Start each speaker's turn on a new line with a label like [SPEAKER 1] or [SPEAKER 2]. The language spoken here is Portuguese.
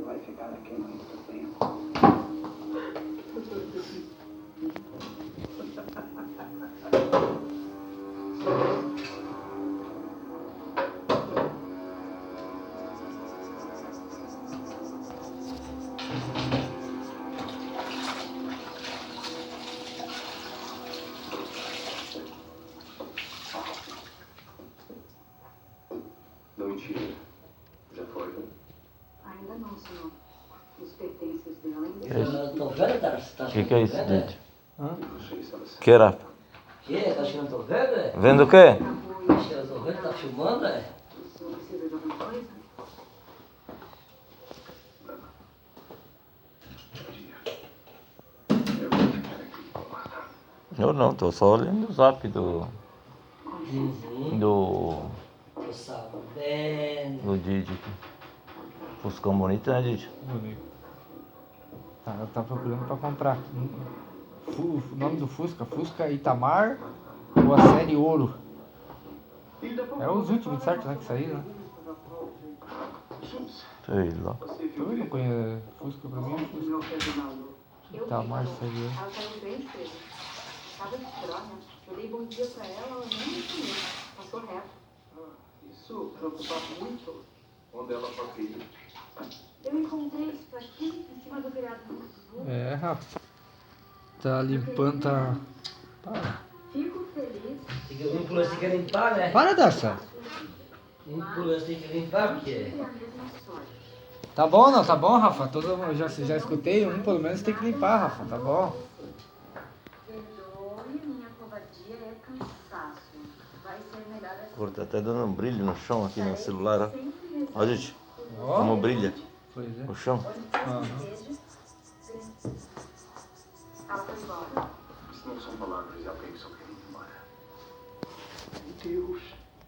[SPEAKER 1] não vai ficar aqui muito tempo. Não mentira. Já foi?
[SPEAKER 2] Ainda não, senhor. Os pertences dela ainda
[SPEAKER 3] Eu tô vendo, tá?
[SPEAKER 4] O que é isso, Didi?
[SPEAKER 1] Que
[SPEAKER 4] Que era?
[SPEAKER 3] Que? Tá achando que eu tô vendo, é?
[SPEAKER 4] Vendo o quê?
[SPEAKER 3] Acho que eu tô vendo, tá filmando, é?
[SPEAKER 2] O senhor precisa de alguma coisa?
[SPEAKER 4] Eu não, tô só olhando o zap do
[SPEAKER 3] Tô sabendo.
[SPEAKER 4] do Didi. Fuscão bonito, né, Didi?
[SPEAKER 5] Bonito. Ela tá procurando pra comprar. O nome do Fusca? Fusca Itamar ou a série Ouro? É os últimos, certo, né? Que saíram, né?
[SPEAKER 4] Sei lá.
[SPEAKER 5] Eu não conheço. Fusca pra mim é Fusca. Itamar, série Ouro.
[SPEAKER 2] Ela saiu bem cedo. Tava de droga. Eu dei bom dia pra ela nem me comeu. Passou reto.
[SPEAKER 1] Isso preocupava muito. Onde ela foi ir?
[SPEAKER 2] Eu encontrei isso aqui em cima do criado do Sul.
[SPEAKER 5] É, Rafa. Tá limpando, tá... Para.
[SPEAKER 2] Fico feliz.
[SPEAKER 3] Um pulante tem que limpar, né?
[SPEAKER 5] Para dessa.
[SPEAKER 3] Um pulante tem que limpar, porque...
[SPEAKER 2] É a mesma história.
[SPEAKER 5] Tá bom, não? Tá bom, Rafa? Já escutei. Um pelo menos tem que limpar, Rafa. Tá bom.
[SPEAKER 2] Perdoe, minha covardia é cansaço. Vai ser melhor assim.
[SPEAKER 4] Pô, tá até dando um brilho no chão aqui no celular, ó.
[SPEAKER 2] Sempre
[SPEAKER 4] Ó, Didi,
[SPEAKER 5] Ó.
[SPEAKER 4] como brilha
[SPEAKER 5] Pois é.
[SPEAKER 4] o chão.
[SPEAKER 5] Aham.
[SPEAKER 2] Ela foi embora.
[SPEAKER 1] Isso não são palavras de alguém que só quer ir embora. Meu Deus.